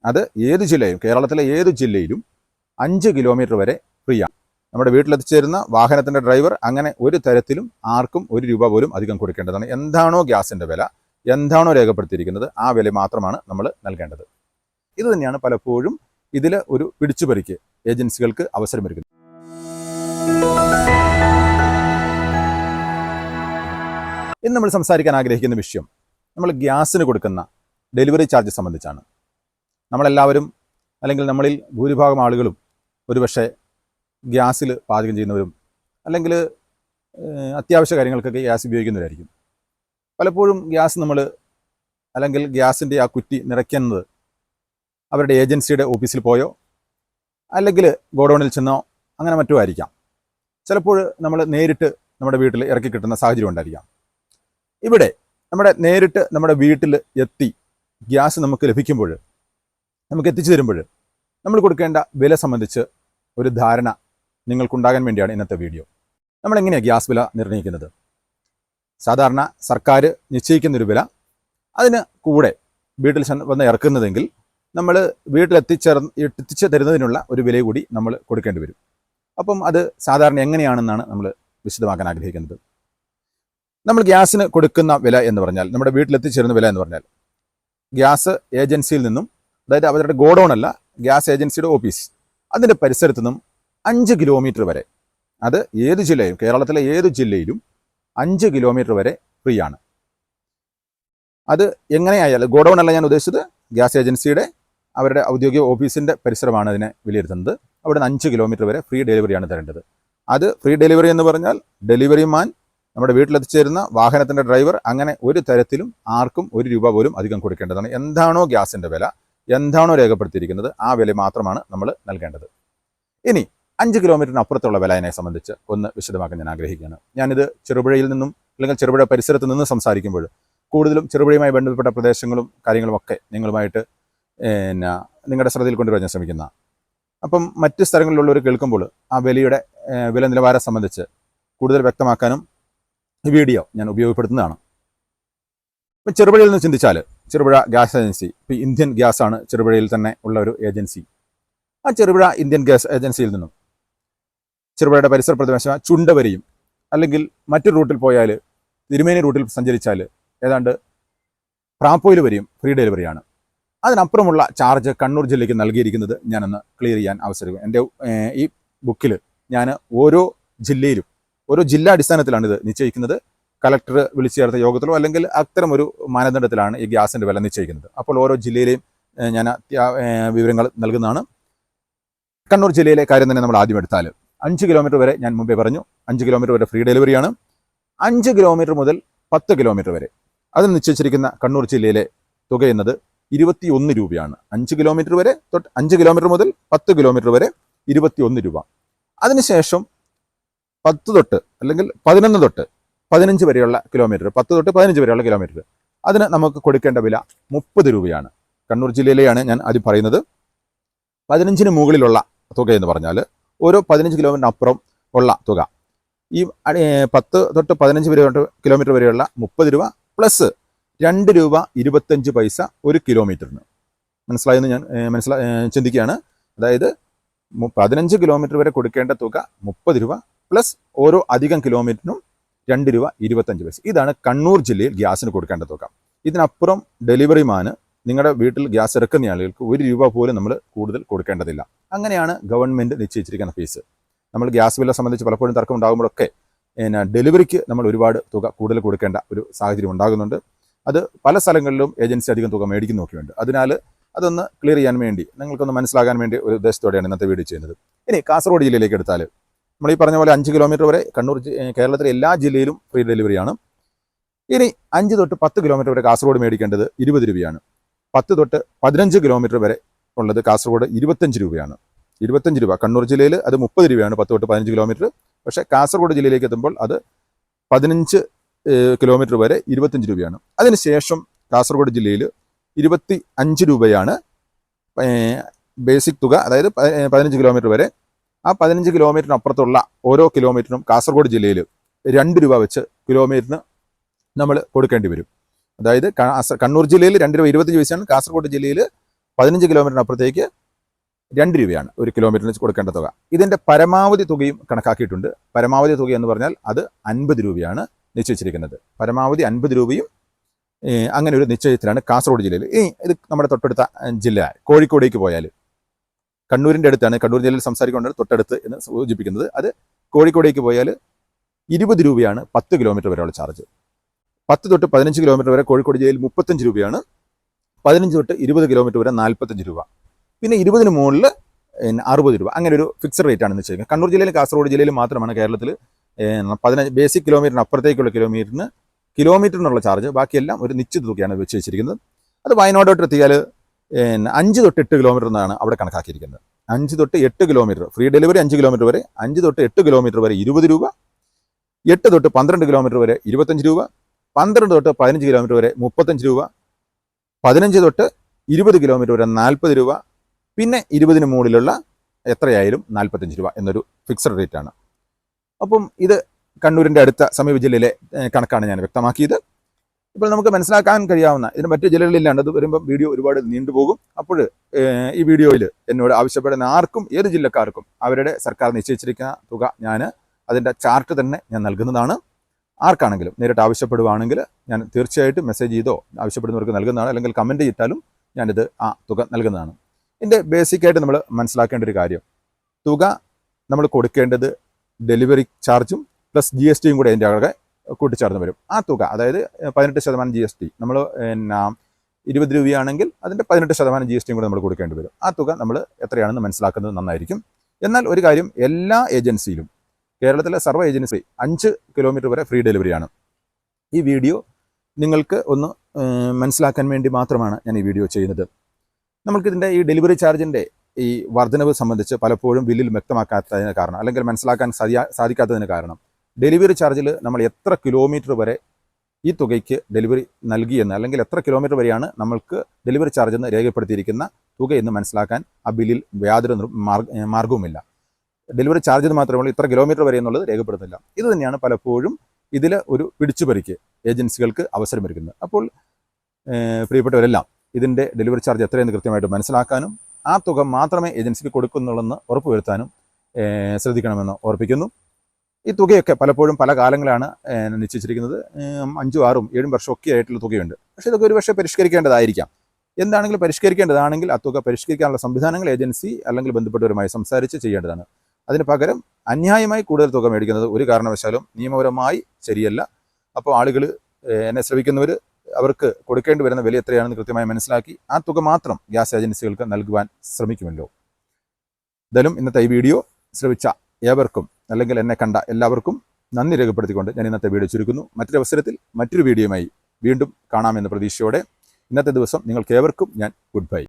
അത് ഏത് ജില്ലയും, കേരളത്തിലെ ഏത് ജില്ലയിലും 5 കിലോമീറ്റർ വരെ ഫ്രീ ആണ്. നമ്മുടെ വീട്ടിലെത്തിച്ചേരുന്ന വാഹനത്തിൻ്റെ ഡ്രൈവർ അങ്ങനെ ഒരു തരത്തിലും ആർക്കും 1 രൂപ പോലും അധികം കൊടുക്കേണ്ടതാണ്. എന്താണോ ഗ്യാസിൻ്റെ വില, എന്താണോ രേഖപ്പെടുത്തിയിരിക്കുന്നത് ആ വില മാത്രമാണ് നമ്മൾ നൽകേണ്ടത്. ഇത് തന്നെയാണ് പലപ്പോഴും ഇതിൽ ഒരു പിടിച്ചുപറിക്ക് ഏജൻസികൾക്ക് അവസരമൊരുക്കുന്നത്. ഇന്ന് നമ്മൾ സംസാരിക്കാൻ ആഗ്രഹിക്കുന്ന വിഷയം നമ്മൾ ഗ്യാസിന് കൊടുക്കുന്ന ഡെലിവറി ചാർജ് സംബന്ധിച്ചാണ്. നമ്മളെല്ലാവരും, അല്ലെങ്കിൽ നമ്മളിൽ ഭൂരിഭാഗം ആളുകളും ഒരുപക്ഷെ ഗ്യാസിൽ പാചകം ചെയ്യുന്നവരും അല്ലെങ്കിൽ അത്യാവശ്യ കാര്യങ്ങൾക്കൊക്കെ ഗ്യാസ് ഉപയോഗിക്കുന്നവരായിരിക്കും. പലപ്പോഴും ഗ്യാസ് അല്ലെങ്കിൽ ഗ്യാസിൻ്റെ ആ കുറ്റി നിറയ്ക്കുന്നത് അവരുടെ ഏജൻസിയുടെ ഓഫീസിൽ പോയോ അല്ലെങ്കിൽ ഗോഡൗണിൽ ചെന്നോ അങ്ങനെ മറ്റോ ആയിരിക്കാം. ചിലപ്പോൾ നമ്മൾ നേരിട്ട് നമ്മുടെ വീട്ടിൽ ഇറക്കി കിട്ടുന്ന സാഹചര്യം ഉണ്ടായിരിക്കാം. ഇവിടെ നേരിട്ട് നമ്മുടെ വീട്ടിൽ എത്തി ഗ്യാസ് നമുക്ക് ലഭിക്കുമ്പോൾ, നമുക്ക് എത്തിച്ചു തരുമ്പോൾ നമ്മൾ കൊടുക്കേണ്ട വില സംബന്ധിച്ച് ഒരു ധാരണ നിങ്ങൾക്കുണ്ടാകാൻ വേണ്ടിയാണ് ഇന്നത്തെ വീഡിയോ. നമ്മളെങ്ങനെയാണ് ഗ്യാസ് വില നിർണ്ണയിക്കുന്നത്? സാധാരണ സർക്കാർ നിശ്ചയിക്കുന്നൊരു വില, അതിന് കൂടെ വീട്ടിൽ വന്ന് ഇറക്കുന്നതെങ്കിൽ നമ്മൾ എത്തിച്ചു തരുന്നതിനുള്ള ഒരു വില കൂടി നമ്മൾ കൊടുക്കേണ്ടി വരും. അപ്പം അത് സാധാരണ എങ്ങനെയാണെന്നാണ് നമ്മൾ വിശദമാക്കാൻ ആഗ്രഹിക്കുന്നത്. നമ്മൾ ഗ്യാസിന് കൊടുക്കുന്ന വില എന്ന് പറഞ്ഞാൽ, നമ്മുടെ വീട്ടിലെത്തിച്ചേരുന്ന വില എന്ന് പറഞ്ഞാൽ, ഗ്യാസ് ഏജൻസിയിൽ നിന്നും, അതായത് അവരുടെ ഗോഡൗൺ അല്ല, ഗ്യാസ് ഏജൻസിയുടെ ഓഫീസ്, അതിൻ്റെ പരിസരത്തു നിന്നും 5 കിലോമീറ്റർ വരെ, അത് ഏത് ജില്ലയും, കേരളത്തിലെ ഏത് ജില്ലയിലും 5 കിലോമീറ്റർ വരെ ഫ്രീ ആണ്. അത് എങ്ങനെയായാലും, ഗോഡൗൺ അല്ല ഞാൻ ഉദ്ദേശിച്ചത്, ഗ്യാസ് ഏജൻസിയുടെ അവരുടെ ഔദ്യോഗിക ഓഫീസിൻ്റെ പരിസരമാണ് അതിനെ വിലയിരുത്തുന്നത്. അവിടെ നിന്ന് 5 കിലോമീറ്റർ വരെ ഫ്രീ ഡെലിവറിയാണ് തരേണ്ടത്. അത് ഫ്രീ ഡെലിവറി എന്ന് പറഞ്ഞാൽ ഡെലിവറി മാൻ, നമ്മുടെ വീട്ടിലെത്തിച്ചേരുന്ന വാഹനത്തിൻ്റെ ഡ്രൈവർ, അങ്ങനെ ഒരു തരത്തിലും ആർക്കും 1 രൂപ പോലും അധികം കൊടുക്കേണ്ടതാണ്. എന്താണോ ഗ്യാസിൻ്റെ വില, എന്താണോ രേഖപ്പെടുത്തിയിരിക്കുന്നത് ആ വില മാത്രമാണ് നമ്മൾ നൽകേണ്ടത്. ഇനി 5 കിലോമീറ്ററിന് അപ്പുറത്തുള്ള വിലയെ സംബന്ധിച്ച് ഒന്ന് വിശദമാക്കാൻ ഞാൻ ആഗ്രഹിക്കുകയാണ്. ഞാനിത് ചെറുപുഴയിൽ നിന്നും അല്ലെങ്കിൽ ചെറുപുഴ പരിസരത്ത് നിന്ന് സംസാരിക്കുമ്പോൾ കൂടുതലും ചെറുപുഴയുമായി ബന്ധപ്പെട്ട പ്രദേശങ്ങളും കാര്യങ്ങളുമൊക്കെ നിങ്ങളുമായിട്ട് നിങ്ങളുടെ ശ്രദ്ധയിൽ കൊണ്ടുവരാൻ ഞാൻ ശ്രമിക്കുന്ന. അപ്പം മറ്റ് സ്ഥലങ്ങളിലുള്ളവർ കേൾക്കുമ്പോൾ ആ വില നിലവാരം സംബന്ധിച്ച് കൂടുതൽ വ്യക്തമാക്കാനും ഈ വീഡിയോ ഞാൻ ഉപയോഗപ്പെടുത്തുന്നതാണ്. ഇപ്പം ചെറുപുഴയിൽ നിന്ന് ചിന്തിച്ചാൽ, ചെറുപുഴ ഗ്യാസ് ഏജൻസി, ഇപ്പോൾ ഇന്ത്യൻ ഗ്യാസാണ് ചെറുപുഴയിൽ തന്നെ ഉള്ള ഒരു ഏജൻസി. ആ ചെറുപുഴ ഇന്ത്യൻ ഗ്യാസ് ഏജൻസിയിൽ നിന്നും ചെറുപുഴയുടെ പരിസര പ്രദേശമായ ചുണ്ടവരെയും, അല്ലെങ്കിൽ മറ്റൊരു റൂട്ടിൽ പോയാൽ തിരുമേനി റൂട്ടിൽ സഞ്ചരിച്ചാൽ ഏതാണ്ട് പ്രാപ്പോയിൽ വരെയും ഫ്രീ ഡെലിവറിയാണ്. അതിനപ്പുറമുള്ള ചാർജ് കണ്ണൂർ ജില്ലയ്ക്ക് നൽകിയിരിക്കുന്നത് ഞാനൊന്ന് ക്ലിയർ ചെയ്യാൻ അവസരം. എൻ്റെ ഈ ബുക്കിൽ ഞാൻ ഓരോ ജില്ലയിലും, ഓരോ ജില്ലാ അടിസ്ഥാനത്തിലാണ് ഇത് നിശ്ചയിക്കുന്നത്. കളക്ടർ വിളിച്ചു ചേർത്ത യോഗത്തിലോ അല്ലെങ്കിൽ അത്തരം ഒരു മാനദണ്ഡത്തിലാണ് ഈ ഗ്യാസിൻ്റെ വില നിശ്ചയിക്കുന്നത്. അപ്പോൾ ഓരോ ജില്ലയിലെയും ഞാൻ വിവരങ്ങൾ നൽകുന്നതാണ്. കണ്ണൂർ ജില്ലയിലെ കാര്യം തന്നെ നമ്മൾ ആദ്യം എടുത്താൽ, 5 കിലോമീറ്റർ വരെ ഞാൻ മുമ്പേ പറഞ്ഞു, 5 കിലോമീറ്റർ വരെ ഫ്രീ ഡെലിവറിയാണ്. 5 കിലോമീറ്റർ മുതൽ 10 കിലോമീറ്റർ വരെ അതിന് നിശ്ചയിച്ചിരിക്കുന്ന കണ്ണൂർ ജില്ലയിലെ തുക എന്നത് 21 രൂപയാണ്. 5 കിലോമീറ്റർ വരെ 5 കിലോമീറ്റർ മുതൽ 10 കിലോമീറ്റർ വരെ 21 രൂപ. അതിനുശേഷം 10 തൊട്ട് അല്ലെങ്കിൽ 11 തൊട്ട് 15 വരെയുള്ള കിലോമീറ്റർ, 10 തൊട്ട് 15 വരെയുള്ള കിലോമീറ്റർ, അതിന് നമുക്ക് കൊടുക്കേണ്ട വില 30 രൂപയാണ്. കണ്ണൂർ ജില്ലയിലെയാണ് ഞാൻ ആദ്യം പറയുന്നത്. 15-ന് മുകളിലുള്ള തുക എന്ന് പറഞ്ഞാൽ, ഓരോ 15 കിലോമീറ്ററിന് അപ്പുറം ഉള്ള തുക, ഈ 10 തൊട്ട് 15 വരെ കിലോമീറ്റർ വരെയുള്ള 30 രൂപ പ്ലസ് 2 രൂപ 25 പൈസ ഒരു കിലോമീറ്ററിന്. മനസ്സിലായെന്ന് ഞാൻ ചിന്തിക്കുകയാണ്. അതായത് 15 കിലോമീറ്റർ വരെ കൊടുക്കേണ്ട തുക 30 രൂപ പ്ലസ് ഓരോ അധികം കിലോമീറ്ററിനും 2 രൂപ 25 പൈസ. ഇതാണ് കണ്ണൂർ ജില്ലയിൽ ഗ്യാസിന് കൊടുക്കേണ്ട തുക. ഇതിനപ്പുറം ഡെലിവറി മാന് നിങ്ങളുടെ വീട്ടിൽ ഗ്യാസ് ഇറക്കുന്ന ആളുകൾക്ക് 1 രൂപ പോലും നമ്മൾ കൂടുതൽ കൊടുക്കേണ്ടതില്ല. അങ്ങനെയാണ് ഗവൺമെൻറ് നിശ്ചയിച്ചിരിക്കുന്ന ഫീസ്. നമ്മൾ ഗ്യാസ് വില സംബന്ധിച്ച് പലപ്പോഴും തർക്കം ഉണ്ടാകുമ്പോഴൊക്കെ ഡെലിവറിക്ക് നമ്മൾ ഒരുപാട് തുക കൂടുതൽ കൊടുക്കേണ്ട ഒരു സാഹചര്യം ഉണ്ടാകുന്നുണ്ട്. അത് പല സ്ഥലങ്ങളിലും ഏജൻസി അധികം തുക മേടിക്കുന്നൊക്കെയുണ്ട്. അതിനാൽ അതൊന്ന് ക്ലിയർ ചെയ്യാൻ വേണ്ടി, നിങ്ങൾക്കൊന്ന് മനസ്സിലാകാൻ വേണ്ടി ഒരു ഉദ്ദേശത്തോടെയാണ് ഇന്നത്തെ വീഡിയോ ചെയ്യുന്നത്. ഇനി കാസർഗോഡ് ജില്ലയിലേക്ക് എടുത്താൽ, നമ്മൾ ഈ പറഞ്ഞ പോലെ 5 കിലോമീറ്റർ വരെ കേരളത്തിലെ എല്ലാ ജില്ലയിലും ഫ്രീ ഡെലിവറിയാണ്. ഇനി 5 തൊട്ട് 10 കിലോമീറ്റർ വരെ കാസർഗോഡ് മേടിക്കേണ്ടത് 20 രൂപയാണ്. 10 തൊട്ട് 15 കിലോമീറ്റർ വരെ ഉള്ളത് കാസർഗോഡ് 25 രൂപയാണ്. 25 രൂപ. കണ്ണൂർ ജില്ലയിൽ അത് 30 രൂപയാണ് 10 തൊട്ട് 15 കിലോമീറ്റർ. പക്ഷേ കാസർഗോഡ് ജില്ലയിലേക്ക് എത്തുമ്പോൾ അത് 15 കിലോമീറ്റർ വരെ 25 രൂപയാണ്. അതിനുശേഷം കാസർഗോഡ് ജില്ലയിൽ 25 രൂപയാണ് ബേസിക് തുക, അതായത് 15 കിലോമീറ്റർ വരെ. ആ 15 കിലോമീറ്ററിന് അപ്പുറത്തുള്ള ഓരോ കിലോമീറ്ററിനും കാസർഗോഡ് ജില്ലയിൽ 2 രൂപ വെച്ച് കിലോമീറ്ററിന് നമ്മൾ കൊടുക്കേണ്ടി വരും. അതായത് കണ്ണൂർ ജില്ലയിൽ 2 രൂപ 25 പൈസയാണ്, കാസർഗോഡ് ജില്ലയിൽ 15 കിലോമീറ്ററിനപ്പുറത്തേക്ക് 2 രൂപയാണ് ഒരു കിലോമീറ്ററിന് കൊടുക്കേണ്ട തുക. ഇതിൻ്റെ പരമാവധി തുകയും കണക്കാക്കിയിട്ടുണ്ട്. പരമാവധി തുക എന്ന് പറഞ്ഞാൽ അത് 50 രൂപയാണ് നിശ്ചയിച്ചിരിക്കുന്നത്. പരമാവധി 50 രൂപയും അങ്ങനെ ഒരു നിശ്ചയത്തിലാണ് കാസർഗോഡ് ജില്ലയിൽ. ഇത് നമ്മുടെ തൊട്ടടുത്ത ജില്ല കോഴിക്കോടേക്ക് പോയാൽ, കണ്ണൂരിൻ്റെ അടുത്താണ്, കണ്ണൂർ ജില്ലയിൽ സംസാരിക്കേണ്ടത് തൊട്ടടുത്ത് എന്ന് സൂചിപ്പിക്കുന്നത്. അത് കോഴിക്കോടേക്ക് പോയാൽ 20 രൂപയാണ് 10 കിലോമീറ്റർ വരെയുള്ള ചാർജ്. 10 തൊട്ട് 15 കിലോമീറ്റർ വരെ കോഴിക്കോട് ജില്ലയിൽ 35 രൂപയാണ്. 15 തൊട്ട് 20 കിലോമീറ്റർ വരെ 45 രൂപ. പിന്നെ 20 മുകളിൽ 60 രൂപ. അങ്ങനെ ഒരു ഫിക്സഡ് റേറ്റ് ആണ് നിശ്ചയിക്കുന്നത്. കണ്ണൂർ ജില്ലയിലും കാസർഗോഡ് ജില്ലയിലും മാത്രമാണ് കേരളത്തിൽ 15 ബേസിക് കിലോമീറ്ററിന് അപ്പുറത്തേക്കുള്ള കിലോമീറ്ററിനുള്ള ചാർജ്. ബാക്കിയെല്ലാം ഒരു നിശ്ചിത തുകയാണ് വെച്ച് വെച്ചിരിക്കുന്നത്. അത് വയനാടോട്ട് എത്തിയാൽ 5 തൊട്ട് 8 കിലോമീറ്റർ എന്നാണ് അവിടെ കണക്കാക്കിയിരിക്കുന്നത്. 5 തൊട്ട് 8 കിലോമീറ്റർ, ഫ്രീ ഡെലിവറി 5 കിലോമീറ്റർ വരെ. 5 തൊട്ട് 8 കിലോമീറ്റർ വരെ 20 രൂപ. 8 തൊട്ട് 12 കിലോമീറ്റർ വരെ 25 രൂപ. 12 തൊട്ട് 15 കിലോമീറ്റർ വരെ 35 രൂപ. 15 തൊട്ട് 20 കിലോമീറ്റർ വരെ 40 രൂപ. പിന്നെ 20 മുകളിലുള്ള എത്രയായാലും 45 രൂപ എന്നൊരു ഫിക്സഡ് റേറ്റ് ആണ്. അപ്പം ഇത് കണ്ണൂരിൻ്റെ അടുത്ത സമീപ ജില്ലയിലെ കണക്കാണ് ഞാൻ വ്യക്തമാക്കിയത്. ഇപ്പോൾ നമുക്ക് മനസ്സിലാക്കാൻ കഴിയാവുന്ന, ഇതിന് മറ്റ് ജില്ലകളിലില്ലാണ്ട്, അത് വരുമ്പം വീഡിയോ ഒരുപാട് നീണ്ടുപോകും. അപ്പോൾ ഈ വീഡിയോയിൽ എന്നോട് ആവശ്യപ്പെടുന്ന ആർക്കും, ഏത് ജില്ലക്കാർക്കും അവരുടെ സർക്കാർ നിശ്ചയിച്ചിരിക്കുന്ന തുക അതിൻ്റെ ചാർട്ട് തന്നെ ഞാൻ നൽകുന്നതാണ്. ആർക്കാണെങ്കിലും നേരിട്ട് ആവശ്യപ്പെടുവാണെങ്കിൽ ഞാൻ തീർച്ചയായിട്ടും മെസ്സേജ് ചെയ്തോ ആവശ്യപ്പെടുന്നവർക്ക് നൽകുന്നതാണ്. അല്ലെങ്കിൽ കമൻറ്റ് ചെയ്താലും ഞാനിത് ആ തുക നൽകുന്നതാണ്. ഇതിൻ്റെ ബേസിക്കായിട്ട് നമ്മൾ മനസ്സിലാക്കേണ്ട ഒരു കാര്യം, തുക നമ്മൾ കൊടുക്കേണ്ടത് ഡെലിവറി ചാർജും പ്ലസ് GST കൂടെ അതിൻ്റെ അവിടെ കൂട്ടിച്ചേർന്ന് വരും. ആ തുക, അതായത് 18% GST, നമ്മൾ 20 രൂപയാണെങ്കിൽ അതിൻ്റെ 18% GST കൂടെ നമ്മൾ കൊടുക്കേണ്ടി വരും. ആ തുക നമ്മൾ എത്രയാണെന്ന് മനസ്സിലാക്കുന്നത് നന്നായിരിക്കും. എന്നാൽ ഒരു കാര്യം, എല്ലാ ഏജൻസിയിലും, കേരളത്തിലെ സർവ്വ ഏജൻസി 5 കിലോമീറ്റർ വരെ ഫ്രീ ഡെലിവറിയാണ്. ഈ വീഡിയോ നിങ്ങൾക്ക് ഒന്ന് മനസ്സിലാക്കാൻ വേണ്ടി മാത്രമാണ് ഞാൻ ഈ വീഡിയോ ചെയ്യുന്നത്. നമുക്കിതിൻ്റെ ഈ ഡെലിവറി ചാർജിൻ്റെ ഈ വർധനവ് സംബന്ധിച്ച് പലപ്പോഴും ബില്ലിൽ വ്യക്തമാക്കാത്തതിന് കാരണം, അല്ലെങ്കിൽ മനസ്സിലാക്കാൻ സാധിക്കാത്തതിന് കാരണം, ഡെലിവറി ചാർജിൽ നമ്മൾ എത്ര കിലോമീറ്റർ വരെ ഈ തുകയ്ക്ക് ഡെലിവറി നൽകിയെന്ന്, അല്ലെങ്കിൽ എത്ര കിലോമീറ്റർ വരെയാണ് നമ്മൾക്ക് ഡെലിവറി ചാർജ് എന്ന് രേഖപ്പെടുത്തിയിരിക്കുന്ന തുകയെന്ന് മനസ്സിലാക്കാൻ ആ ബില്ലിൽ യാതൊരു മാർഗവുമില്ല. ഡെലിവറി ചാർജ് മാത്രമേ ഇത്ര കിലോമീറ്റർ വരെ എന്നുള്ളത് രേഖപ്പെടുന്നില്ല. ഇത് തന്നെയാണ് പലപ്പോഴും ഇതിൽ ഒരു പിടിച്ചുപറിക്ക് ഏജൻസികൾക്ക് അവസരമൊരുക്കുന്നത്. അപ്പോൾ പ്രിയപ്പെട്ടവരെല്ലാം ഇതിൻ്റെ ഡെലിവറി ചാർജ് എത്രയെന്ന് കൃത്യമായിട്ട് മനസ്സിലാക്കാനും ആ തുക മാത്രമേ ഏജൻസിക്ക് കൊടുക്കുന്നുള്ളെന്ന് ഉറപ്പുവരുത്താനും ശ്രദ്ധിക്കണമെന്ന് ഓർപ്പിക്കുന്നു. ഈ തുകയൊക്കെ പലപ്പോഴും പല കാലങ്ങളാണ് നിശ്ചയിച്ചിരിക്കുന്നത്. 5, 6, 7 വർഷമൊക്കെ ആയിട്ടുള്ള തുകയുണ്ട്. പക്ഷേ ഇതൊക്കെ ഒരു പക്ഷേ പരിഷ്കരിക്കേണ്ടതായിരിക്കാം. എന്താണെങ്കിലും പരിഷ്കരിക്കേണ്ടതാണെങ്കിൽ ആ തുക പരിഷ്കരിക്കാനുള്ള സംവിധാനങ്ങൾ ഏജൻസി അല്ലെങ്കിൽ ബന്ധപ്പെട്ടവരുമായി സംസാരിച്ച് ചെയ്യേണ്ടതാണ്. അതിന് പകരം അന്യായമായി കൂടുതൽ തുക മേടിക്കുന്നത് ഒരു കാരണവശാലും നിയമപരമായി ശരിയല്ല. അപ്പോൾ ആളുകൾ, എന്നെ ശ്രമിക്കുന്നവർ, അവർക്ക് കൊടുക്കേണ്ടി വരുന്ന വില എത്രയാണെന്ന് കൃത്യമായി മനസ്സിലാക്കി ആ തുക മാത്രം ഗ്യാസ് ഏജൻസികൾക്ക് നൽകുവാൻ ശ്രമിക്കുമല്ലോ. എന്തായാലും ഇന്നത്തെ ഈ വീഡിയോ ശ്രവിച്ച ഏവർക്കും, അല്ലെങ്കിൽ എന്നെ കണ്ട എല്ലാവർക്കും നന്ദി രേഖപ്പെടുത്തിക്കൊണ്ട് ഞാൻ ഇന്നത്തെ വീഡിയോ ചുരുക്കുന്നു. മറ്റൊരു അവസരത്തിൽ മറ്റൊരു വീഡിയോയുമായി വീണ്ടും കാണാമെന്ന പ്രതീക്ഷയോടെ ഇന്നത്തെ ദിവസം നിങ്ങൾക്ക് ഏവർക്കും ഞാൻ ഗുഡ് ബൈ.